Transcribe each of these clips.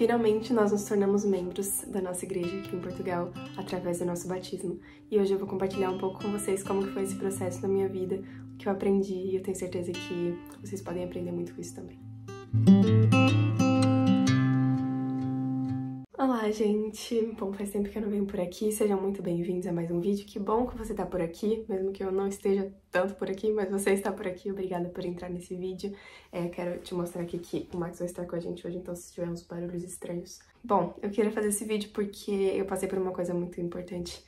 Finalmente nós nos tornamos membros da nossa igreja aqui em Portugal através do nosso batismo. E hoje eu vou compartilhar um pouco com vocês como que foi esse processo na minha vida, o que eu aprendi, e eu tenho certeza que vocês podem aprender muito com isso também. Olá, gente! Bom, faz tempo que eu não venho por aqui, sejam muito bem-vindos a mais um vídeo. Que bom que você tá por aqui, mesmo que eu não esteja tanto por aqui, mas você está por aqui, obrigada por entrar nesse vídeo. Quero te mostrar aqui que o Max vai estar com a gente hoje, então se tiver uns barulhos estranhos. Bom, eu queria fazer esse vídeo porque eu passei por uma coisa muito importante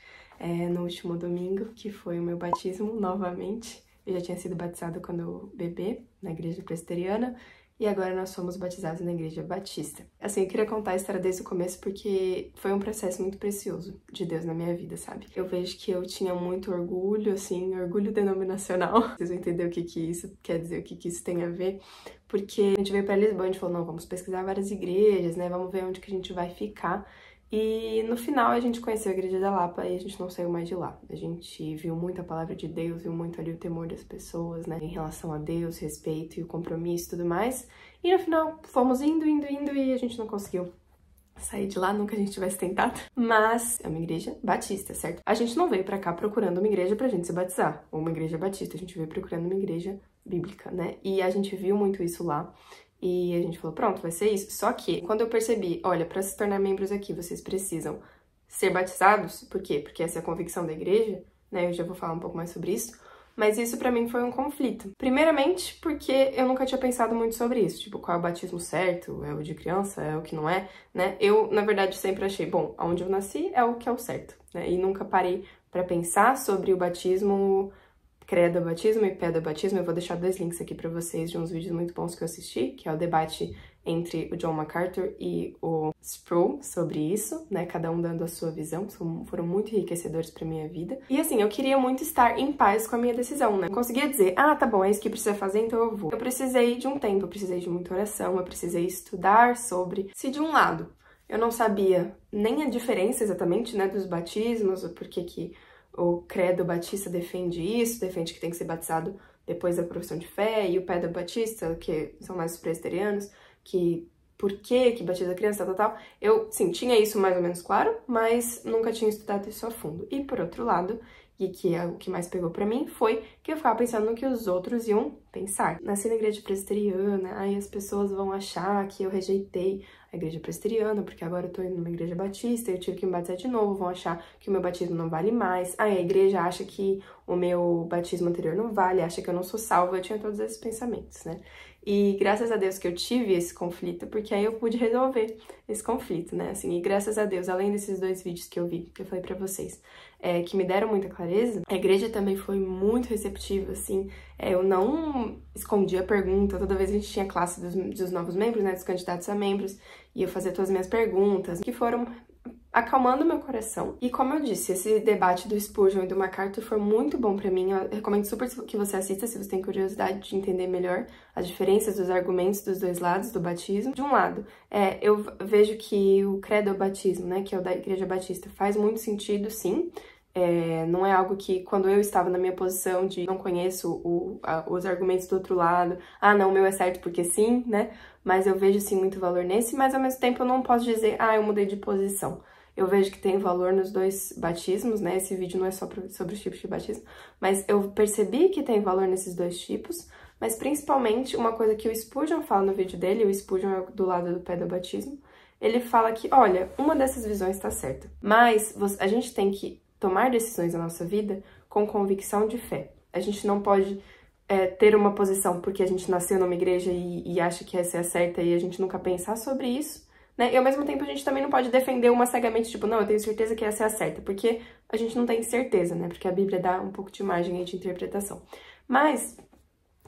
no último domingo, que foi o meu batismo, novamente. Eu já tinha sido batizada quando bebê, na igreja presbiteriana, e agora nós fomos batizados na igreja batista. Assim, eu queria contar a história desde o começo porque foi um processo muito precioso de Deus na minha vida, sabe? Eu vejo que eu tinha muito orgulho, assim, orgulho denominacional. Vocês vão entender o que isso quer dizer, o que isso tem a ver. Porque a gente veio pra Lisboa, a gente falou, não, vamos pesquisar várias igrejas, né? Vamos ver onde que a gente vai ficar. E no final a gente conheceu a Igreja da Lapa e a gente não saiu mais de lá. A gente viu muita palavra de Deus, viu muito ali o temor das pessoas, né? Em relação a Deus, respeito e o compromisso e tudo mais. E no final fomos indo e a gente não conseguiu sair de lá, nunca a gente tivesse tentado. Mas é uma igreja batista, certo? A gente não veio pra cá procurando uma igreja pra gente se batizar, ou uma igreja batista, a gente veio procurando uma igreja bíblica, né? E a gente viu muito isso lá. E a gente falou, pronto, vai ser isso. Só que, quando eu percebi, olha, para se tornar membros aqui, vocês precisam ser batizados. Por quê? Porque essa é a convicção da igreja, né? Eu já vou falar um pouco mais sobre isso. Mas isso pra mim foi um conflito. Primeiramente, porque eu nunca tinha pensado muito sobre isso. Tipo, qual é o batismo certo? É o de criança? É o que não é? Né? Eu, na verdade, sempre achei, bom, onde eu nasci é o que é o certo, né? E nunca parei pra pensar sobre o batismo, credo batismo e pedra batismo. Eu vou deixar 2 links aqui pra vocês de uns vídeos muito bons que eu assisti, que é o debate entre o John MacArthur e o Sproul sobre isso, né? Cada um dando a sua visão, foram muito enriquecedores pra minha vida. E assim, eu queria muito estar em paz com a minha decisão, né? Eu conseguia dizer, ah, tá bom, é isso que precisa fazer, então eu vou. Eu precisei de um tempo, eu precisei de muita oração, eu precisei estudar sobre. Se de um lado eu não sabia nem a diferença exatamente, né, dos batismos, o porquê que o credo batista defende isso, defende que tem que ser batizado depois da profissão de fé, e o pedra batista, que são mais os presbiterianos, que por que batiza a criança, tal. Eu, sim, tinha isso mais ou menos claro, mas nunca tinha estudado isso a fundo. E por outro lado, e que é o que mais pegou pra mim, foi que eu ficava pensando no que os outros iam pensar. Nasci na igreja presbiteriana, aí as pessoas vão achar que eu rejeitei a igreja presbiteriana, porque agora eu tô indo numa igreja batista, eu tive que me batizar de novo, vão achar que o meu batismo não vale mais. Aí a igreja acha que o meu batismo anterior não vale, acha que eu não sou salva. Eu tinha todos esses pensamentos, né? E graças a Deus que eu tive esse conflito, porque aí eu pude resolver esse conflito, né? Assim, e graças a Deus, além desses 2 vídeos que eu vi, que eu falei pra vocês, que me deram muita clareza, a igreja também foi muito receptiva, assim. Eu não escondia a pergunta, toda vez a gente tinha classe dos novos membros, né? Dos candidatos a membros, e eu fazia todas as minhas perguntas, que foram acalmando meu coração. E como eu disse, esse debate do Spurgeon e do MacArthur foi muito bom pra mim. Eu recomendo super que você assista se você tem curiosidade de entender melhor as diferenças dos argumentos dos 2 lados do batismo. De um lado, eu vejo que o credo batismo, né, que é o da Igreja Batista, faz muito sentido, sim. Não é algo que, quando eu estava na minha posição de não conheço os argumentos do outro lado, ah, não, o meu é certo porque sim, né? Mas eu vejo, sim, muito valor nesse, mas ao mesmo tempo eu não posso dizer, ah, eu mudei de posição. Eu vejo que tem valor nos 2 batismos, né? Esse vídeo não é só sobre os tipos de batismo, mas eu percebi que tem valor nesses 2 tipos, mas principalmente uma coisa que o Spurgeon fala no vídeo dele, o Spurgeon é do lado do pé do batismo, ele fala que, olha, uma dessas visões tá certa, mas a gente tem que tomar decisões na nossa vida com convicção de fé. A gente não pode ter uma posição porque a gente nasceu numa igreja e acha que essa é a certa e a gente nunca pensar sobre isso, né? E ao mesmo tempo a gente também não pode defender uma cegamente, tipo, não, eu tenho certeza que essa é a certa, porque a gente não tem certeza, né? Porque a Bíblia dá um pouco de margem aí de interpretação. Mas,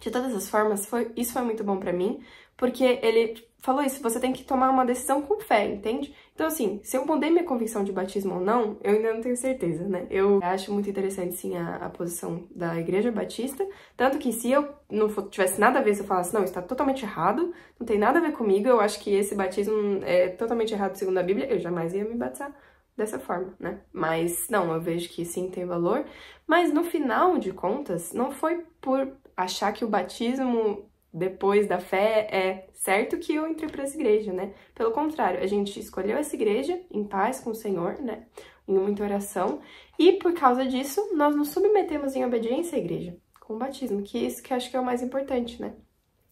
de todas as formas, isso foi muito bom pra mim, porque ele falou isso, você tem que tomar uma decisão com fé, entende? Então, assim, se eu mudei minha convicção de batismo ou não, eu ainda não tenho certeza, né? Eu acho muito interessante, sim, a posição da Igreja Batista, tanto que se eu não tivesse nada a ver, se eu falasse, não, isso tá totalmente errado, não tem nada a ver comigo, eu acho que esse batismo é totalmente errado segundo a Bíblia, eu jamais ia me batizar dessa forma, né? Mas, não, eu vejo que sim, tem valor, mas no final de contas, não foi por achar que o batismo depois da fé, é certo que eu entrei para essa igreja, né? Pelo contrário, a gente escolheu essa igreja em paz com o Senhor, né? Em muita oração, e por causa disso, nós nos submetemos em obediência à igreja, com o batismo, que isso que eu acho que é o mais importante, né?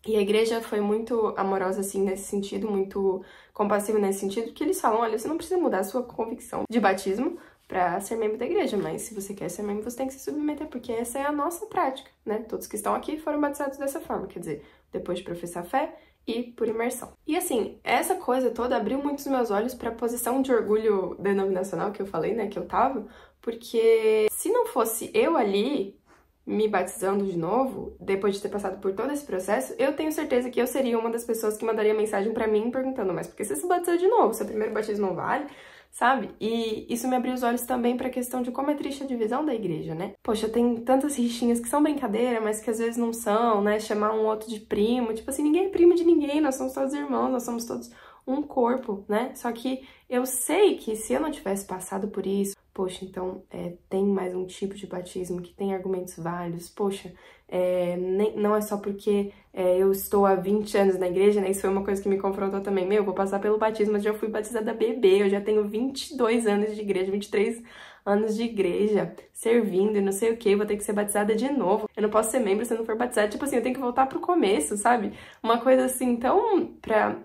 E a igreja foi muito amorosa, assim, nesse sentido, muito compassiva nesse sentido, que eles falam, olha, você não precisa mudar a sua convicção de batismo para ser membro da igreja, mas se você quer ser membro, você tem que se submeter, porque essa é a nossa prática, né? Todos que estão aqui foram batizados dessa forma, quer dizer, depois de professar a fé e por imersão. E assim, essa coisa toda abriu muito os meus olhos para a posição de orgulho denominacional que eu falei, né, que eu tava, porque se não fosse eu ali me batizando de novo, depois de ter passado por todo esse processo, eu tenho certeza que eu seria uma das pessoas que mandaria mensagem pra mim perguntando, mas por que você se batizou de novo? Seu primeiro batismo não vale? Sabe? E isso me abriu os olhos também pra questão de como é triste a divisão da igreja, né? Poxa, tem tantas rixinhas que são brincadeira, mas que às vezes não são, né? Chamar um outro de primo, tipo assim, ninguém é primo de ninguém, nós somos todos irmãos, nós somos todos um corpo, né? Só que eu sei que se eu não tivesse passado por isso, poxa, então tem mais um tipo de batismo que tem argumentos válidos, poxa, não é só porque eu estou há 20 anos na igreja, né? Isso foi uma coisa que me confrontou também. Meu, eu vou passar pelo batismo, mas já fui batizada bebê, eu já tenho 22 anos de igreja, 23 anos de igreja, servindo e não sei o que, vou ter que ser batizada de novo. Eu não posso ser membro se eu não for batizada, tipo assim, eu tenho que voltar pro começo, sabe? Uma coisa assim, então, pra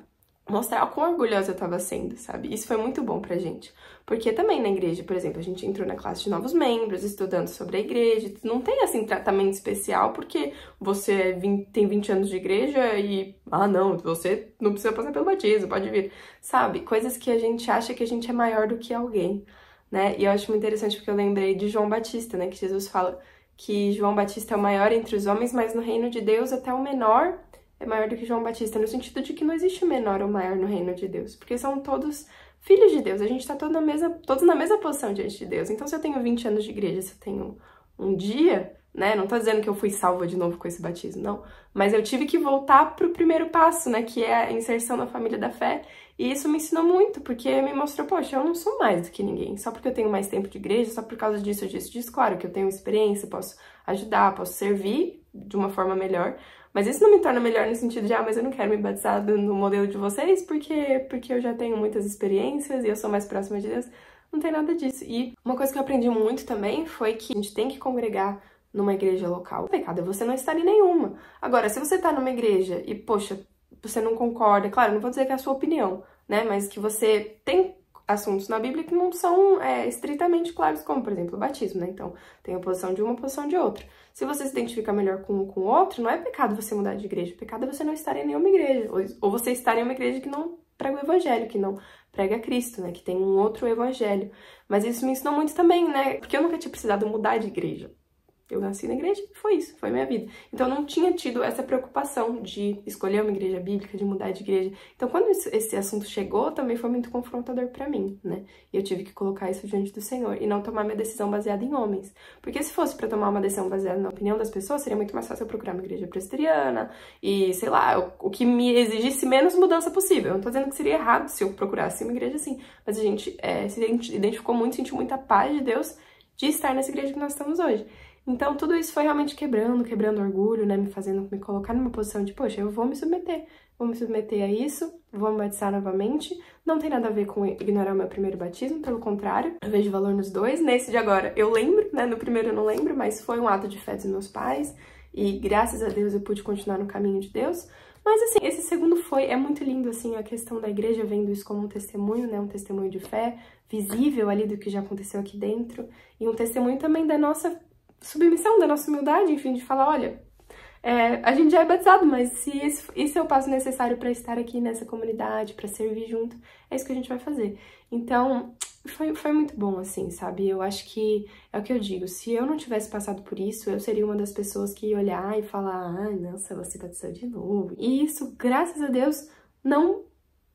mostrar o quão orgulhosa eu tava sendo, sabe? Isso foi muito bom pra gente. Porque também na igreja, por exemplo, a gente entrou na classe de novos membros, estudando sobre a igreja, não tem, assim, tratamento especial porque você tem 20 anos de igreja e, não, você não precisa passar pelo batismo, pode vir, sabe? Coisas que a gente acha que a gente é maior do que alguém, né? E eu acho muito interessante porque eu lembrei de João Batista, né? Que Jesus fala que João Batista é o maior entre os homens, mas no reino de Deus até o menor é maior do que João Batista, no sentido de que não existe menor ou maior no reino de Deus, porque são todos filhos de Deus, a gente tá todos na mesma posição diante de Deus. Então, se eu tenho 20 anos de igreja, se eu tenho um dia, né, não tô dizendo que eu fui salva de novo com esse batismo, não, mas eu tive que voltar pro primeiro passo, né, que é a inserção na família da fé, e isso me ensinou muito, porque me mostrou, poxa, eu não sou mais do que ninguém, só porque eu tenho mais tempo de igreja, só por causa disso, claro que eu tenho experiência, posso ajudar, posso servir de uma forma melhor, mas isso não me torna melhor no sentido de, mas eu não quero me batizar no modelo de vocês, porque eu já tenho muitas experiências e eu sou mais próxima de Deus. Não tem nada disso. E uma coisa que eu aprendi muito também foi que a gente tem que congregar numa igreja local. O pecado é você não estar em nenhuma. Agora, se você tá numa igreja e, poxa, você não concorda, claro, não vou dizer que é a sua opinião, né, mas que você tem assuntos na Bíblia que não são estritamente claros, como, por exemplo, o batismo, né? Então, tem a posição de uma, a posição de outra. Se você se identifica melhor com um com o outro, não é pecado você mudar de igreja. Pecado é você não estar em nenhuma igreja. Ou você estar em uma igreja que não prega o evangelho, que não prega Cristo, né? Que tem um outro evangelho. Mas isso me ensinou muito também, né? Porque eu nunca tinha precisado mudar de igreja. Eu nasci na igreja e foi isso, foi minha vida. Então eu não tinha tido essa preocupação de escolher uma igreja bíblica, de mudar de igreja. Então quando esse assunto chegou, também foi muito confrontador pra mim, né? E eu tive que colocar isso diante do Senhor e não tomar minha decisão baseada em homens. Porque se fosse pra tomar uma decisão baseada na opinião das pessoas, seria muito mais fácil eu procurar uma igreja presbiteriana e, sei lá, o que me exigisse menos mudança possível. Eu não tô dizendo que seria errado se eu procurasse uma igreja assim, mas a gente se identificou muito, sentiu muita paz de Deus de estar nessa igreja que nós estamos hoje. Então, tudo isso foi realmente quebrando orgulho, né? Me fazendo me colocar numa posição de, poxa, eu vou me submeter a isso, vou me batizar novamente. Não tem nada a ver com ignorar o meu primeiro batismo, pelo contrário, eu vejo valor nos dois. Nesse de agora, eu lembro, né? No primeiro eu não lembro, mas foi um ato de fé dos meus pais e graças a Deus eu pude continuar no caminho de Deus. Mas, assim, esse segundo é muito lindo, assim, a questão da igreja vendo isso como um testemunho, né? Um testemunho de fé, visível ali do que já aconteceu aqui dentro e um testemunho também da nossa submissão, da nossa humildade, enfim, de falar, olha, a gente já é batizado, mas se esse é o passo necessário para estar aqui nessa comunidade, para servir junto, é isso que a gente vai fazer. Então, foi muito bom, assim, sabe? Eu acho que é o que eu digo, se eu não tivesse passado por isso, eu seria uma das pessoas que ia olhar e falar, nossa, você batizou de novo. E isso, graças a Deus, não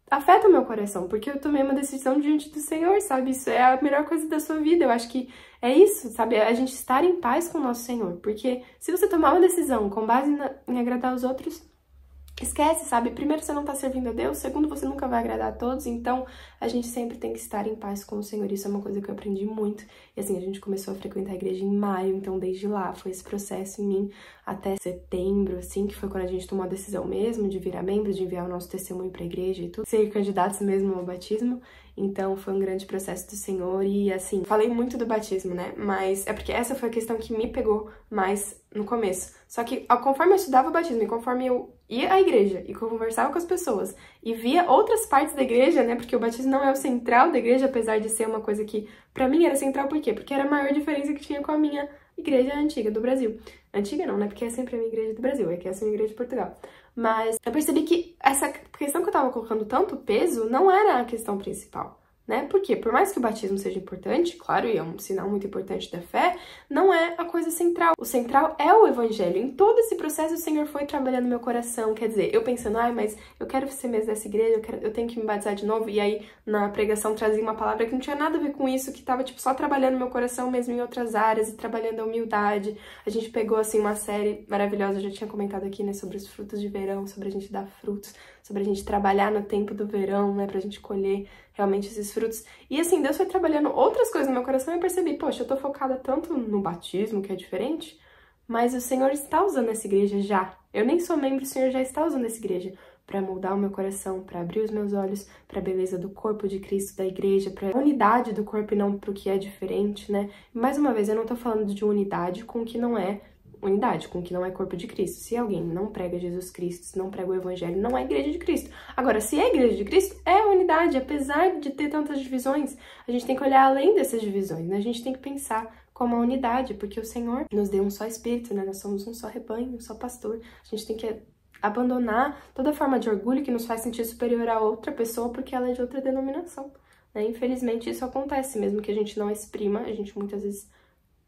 afeta o meu coração, porque eu tomei uma decisão diante do Senhor, sabe? Isso é a melhor coisa da sua vida. Eu acho que é isso, sabe? A gente estar em paz com o nosso Senhor. Porque se você tomar uma decisão com base em agradar os outros, esquece, sabe? Primeiro, você não tá servindo a Deus, segundo, você nunca vai agradar a todos, então a gente sempre tem que estar em paz com o Senhor. Isso é uma coisa que eu aprendi muito. E assim, a gente começou a frequentar a igreja em maio, então desde lá foi esse processo em mim até setembro, assim, que foi quando a gente tomou a decisão mesmo de virar membro, de enviar o nosso testemunho pra igreja e tudo, ser candidatos mesmo ao batismo. Então foi um grande processo do Senhor e assim, falei muito do batismo, né? Mas é porque essa foi a questão que me pegou mais no começo. Só que conforme eu estudava o batismo e conforme eu ia à igreja e conversava com as pessoas e via outras partes da igreja, né? Porque o batismo não é o central da igreja, apesar de ser uma coisa que pra mim era central. Por quê? Porque era a maior diferença que tinha com a minha igreja antiga do Brasil. Antiga não, né? Porque é sempre a minha igreja do Brasil, é que essa é a minha igreja de Portugal. Mas eu percebi que essa questão que eu tava colocando tanto peso não era a questão principal, né? Porque por mais que o batismo seja importante, claro, e é um sinal muito importante da fé, não é a coisa central. O central é o evangelho. Em todo esse processo o Senhor foi trabalhando no meu coração, quer dizer, eu pensando, mas eu quero ser mesmo dessa igreja, eu tenho que me batizar de novo, e aí na pregação trazia uma palavra que não tinha nada a ver com isso, que tava tipo só trabalhando no meu coração mesmo em outras áreas e trabalhando a humildade. A gente pegou assim uma série maravilhosa, eu já tinha comentado aqui, né, sobre os frutos de verão, sobre a gente dar frutos, sobre a gente trabalhar no tempo do verão, né, pra gente colher realmente esses frutos. E assim, Deus foi trabalhando outras coisas no meu coração e eu percebi, poxa, eu tô focada tanto no batismo, que é diferente, mas o Senhor está usando essa igreja já. Eu nem sou membro, o Senhor já está usando essa igreja para moldar o meu coração, para abrir os meus olhos para a beleza do corpo de Cristo, da igreja, para a unidade do corpo e não pro que é diferente, né? E mais uma vez, eu não tô falando de unidade com o que não é unidade, com o que não é corpo de Cristo. Se alguém não prega Jesus Cristo, se não prega o Evangelho, não é igreja de Cristo. Agora, se é igreja de Cristo, é unidade. Apesar de ter tantas divisões, a gente tem que olhar além dessas divisões, né? A gente tem que pensar como a unidade, porque o Senhor nos deu um só Espírito, né? Nós somos um só rebanho, um só pastor. A gente tem que abandonar toda forma de orgulho que nos faz sentir superior a outra pessoa porque ela é de outra denominação, né? Infelizmente, isso acontece, mesmo que a gente não exprima, a gente muitas vezes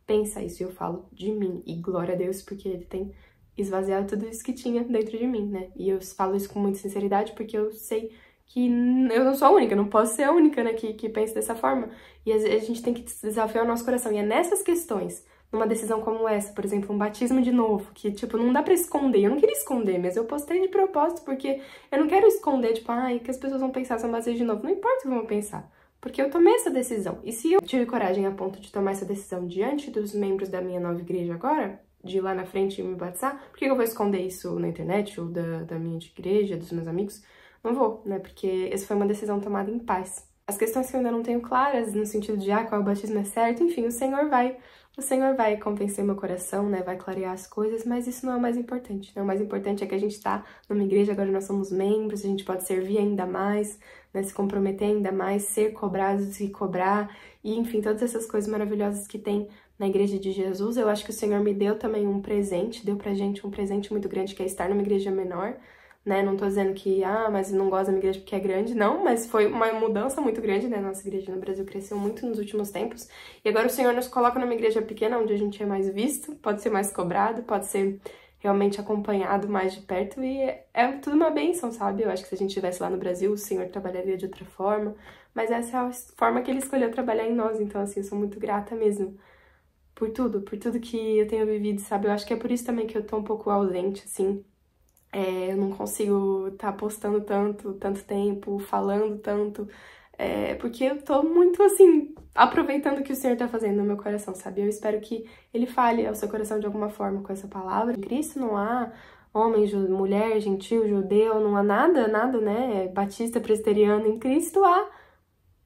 pensa isso, e eu falo de mim, e glória a Deus, porque Ele tem esvaziado tudo isso que tinha dentro de mim, né? E eu falo isso com muita sinceridade, porque eu sei que eu não sou a única, não posso ser a única, né, que pensa dessa forma. E a gente tem que desafiar o nosso coração, e é nessas questões, numa decisão como essa, por exemplo, um batismo de novo, que, tipo, não dá pra esconder. Eu não queria esconder, mas eu postei de propósito, porque eu não quero esconder, tipo, que as pessoas vão pensar se eu batizei de novo. Não importa o que vão pensar. Porque eu tomei essa decisão. E se eu tive coragem a ponto de tomar essa decisão diante dos membros da minha nova igreja agora, de ir lá na frente e me batizar, por que eu vou esconder isso na internet ou da minha igreja, dos meus amigos? Não vou, né? Porque essa foi uma decisão tomada em paz. As questões que eu ainda não tenho claras, no sentido de, qual o batismo é certo, enfim, o Senhor vai convencer meu coração, né? Vai clarear as coisas, mas isso não é o mais importante, né? O mais importante é que a gente tá numa igreja, agora nós somos membros, a gente pode servir ainda mais, né? Se comprometer ainda mais, ser cobrados e cobrar, e enfim, todas essas coisas maravilhosas que tem na igreja de Jesus. Eu acho que o Senhor me deu também um presente, deu pra gente um presente muito grande, que é estar numa igreja menor, né? Não tô dizendo que, mas eu não gosto da minha igreja porque é grande, não, mas foi uma mudança muito grande, né? Nossa igreja no Brasil cresceu muito nos últimos tempos, e agora o Senhor nos coloca numa igreja pequena, onde a gente é mais visto, pode ser mais cobrado, pode ser realmente acompanhado mais de perto, e é tudo uma bênção, sabe? Eu acho que se a gente estivesse lá no Brasil, o Senhor trabalharia de outra forma, mas essa é a forma que Ele escolheu trabalhar em nós, então, assim, eu sou muito grata mesmo por tudo que eu tenho vivido, sabe? Eu acho que é por isso também que eu tô um pouco ausente, assim. Eu não consigo estar postando tanto tempo, falando tanto, porque eu tô muito, assim, aproveitando o que o Senhor tá fazendo no meu coração, sabe? Eu espero que Ele fale ao seu coração de alguma forma com essa palavra. Em Cristo não há homem, mulher, gentil, judeu, não há nada, né? Batista, presbiteriano. Em Cristo há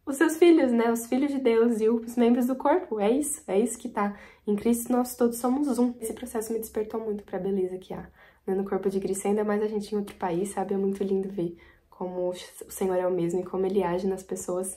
os seus filhos, né? Os filhos de Deus e os membros do corpo. É isso que tá. Em Cristo nós todos somos um. Esse processo me despertou muito pra beleza que há no corpo de Cristo, ainda mais a gente em outro país, sabe? É muito lindo ver como o Senhor é o mesmo e como Ele age nas pessoas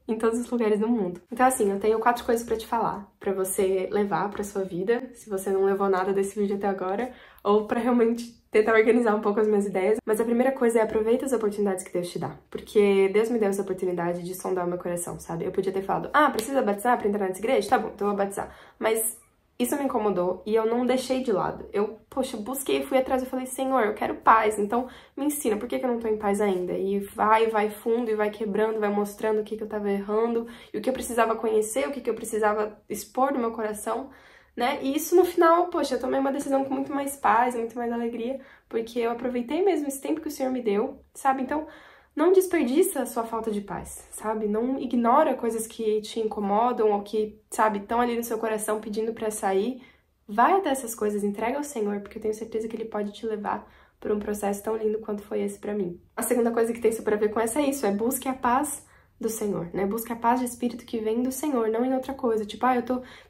em todos os lugares do mundo. Então, assim, eu tenho 4 coisas pra te falar, pra você levar pra sua vida, se você não levou nada desse vídeo até agora, ou pra realmente tentar organizar um pouco as minhas ideias. Mas a primeira coisa é aproveita as oportunidades que Deus te dá, porque Deus me deu essa oportunidade de sondar o meu coração, sabe? Eu podia ter falado, precisa batizar pra entrar nessa igreja? Tá bom, então eu vou batizar. Mas isso me incomodou e eu não deixei de lado. Eu, busquei, fui atrás, eu falei, Senhor, eu quero paz, então me ensina, por que eu não tô em paz ainda? E vai fundo, e vai quebrando, vai mostrando o que eu tava errando, e o que eu precisava conhecer, o que eu precisava expor no meu coração, né? E isso no final, poxa, eu tomei uma decisão com muito mais paz, muito mais alegria, porque eu aproveitei mesmo esse tempo que o Senhor me deu, sabe? Então, não desperdiça a sua falta de paz, sabe? Não ignora coisas que te incomodam ou que, sabe, estão ali no seu coração pedindo pra sair. Vai até essas coisas, entrega ao Senhor, porque eu tenho certeza que Ele pode te levar por um processo tão lindo quanto foi esse pra mim. A segunda coisa que tem super a ver com essa é isso, é busque a paz do Senhor, né? Busque a paz de espírito que vem do Senhor, não em outra coisa. Tipo,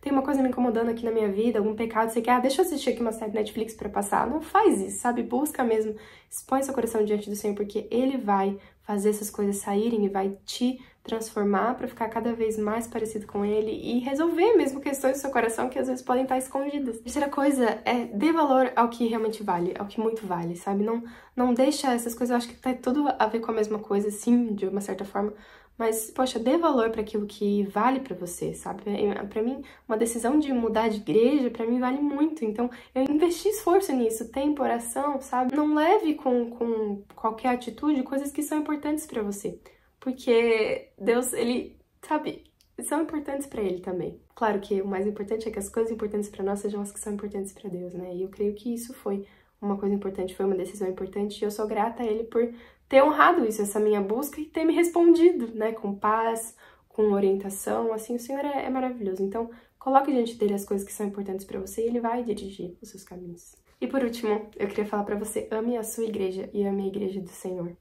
tem uma coisa me incomodando aqui na minha vida, algum pecado, você quer, deixa eu assistir aqui uma série Netflix pra passar. Não faz isso, sabe? Busca mesmo, expõe seu coração diante do Senhor, porque Ele vai fazer essas coisas saírem e vai te transformar pra ficar cada vez mais parecido com Ele e resolver mesmo questões do seu coração que às vezes podem estar escondidas. A terceira coisa é dê valor ao que realmente vale, ao que muito vale, sabe? Não deixa essas coisas, eu acho que tá tudo a ver com a mesma coisa, sim, de uma certa forma, mas, poxa, dê valor para aquilo que vale para você, sabe? Para mim, uma decisão de mudar de igreja, para mim, vale muito. Então, eu investi esforço nisso, tempo, oração, sabe? Não leve com qualquer atitude coisas que são importantes para você. Porque Deus, Ele, sabe, são importantes para Ele também. Claro que o mais importante é que as coisas importantes para nós sejam as que são importantes para Deus, né? E eu creio que isso foi uma coisa importante, foi uma decisão importante, e eu sou grata a Ele por ter honrado isso, essa minha busca, e ter me respondido, né, com paz, com orientação, assim, o Senhor é maravilhoso. Então, coloque diante dele as coisas que são importantes pra você e ele vai dirigir os seus caminhos. E por último, eu queria falar pra você, ame a sua igreja e ame a igreja do Senhor.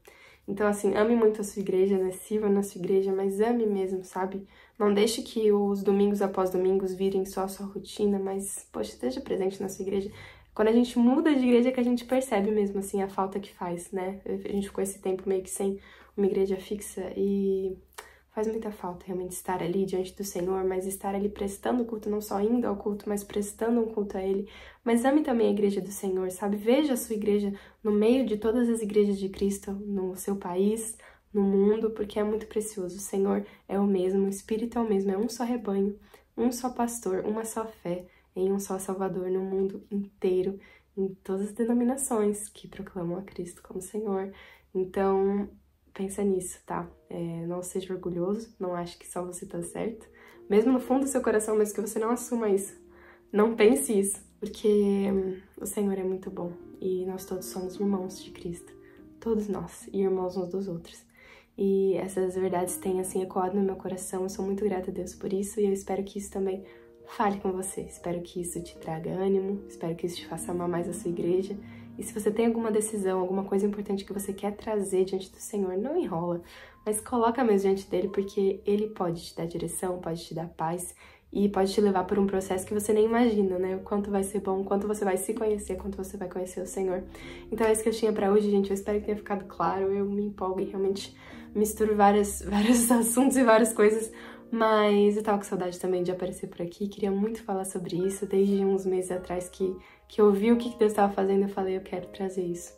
Então, assim, ame muito a sua igreja, né, sirva na sua igreja, mas ame mesmo, sabe? Não deixe que os domingos após domingos virem só a sua rotina, mas, poxa, esteja presente na sua igreja. Quando a gente muda de igreja é que a gente percebe mesmo, assim, a falta que faz, né? A gente ficou esse tempo meio que sem uma igreja fixa e faz muita falta realmente estar ali diante do Senhor, mas estar ali prestando culto, não só indo ao culto, mas prestando um culto a Ele. Mas ame também a igreja do Senhor, sabe? Veja a sua igreja no meio de todas as igrejas de Cristo, no seu país, no mundo, porque é muito precioso. O Senhor é o mesmo, o Espírito é o mesmo, é um só rebanho, um só pastor, uma só fé, em um só Salvador no mundo inteiro, em todas as denominações que proclamam a Cristo como Senhor. Então, pensa nisso, tá? Não seja orgulhoso, não ache que só você tá certo. Mesmo no fundo do seu coração, mesmo que você não assuma isso, não pense isso, porque o Senhor é muito bom e nós todos somos irmãos de Cristo, todos nós, e irmãos uns dos outros. E essas verdades têm, assim, ecoado no meu coração, eu sou muito grata a Deus por isso e eu espero que isso também fale com você. Espero que isso te traga ânimo, espero que isso te faça amar mais a sua igreja. E se você tem alguma decisão, alguma coisa importante que você quer trazer diante do Senhor, não enrola, mas coloca mesmo diante dele, porque ele pode te dar direção, pode te dar paz e pode te levar por um processo que você nem imagina, né? O quanto vai ser bom, o quanto você vai se conhecer, o quanto você vai conhecer o Senhor. Então é isso que eu tinha pra hoje, gente. Eu espero que tenha ficado claro. Eu me empolgo e realmente misturo vários assuntos e várias coisas, mas eu tava com saudade também de aparecer por aqui, queria muito falar sobre isso, desde uns meses atrás que eu vi o que Deus estava fazendo, eu falei, eu quero trazer isso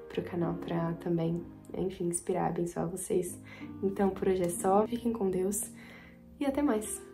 pro canal, pra também, enfim, inspirar, abençoar vocês. Então, por hoje é só, fiquem com Deus e até mais!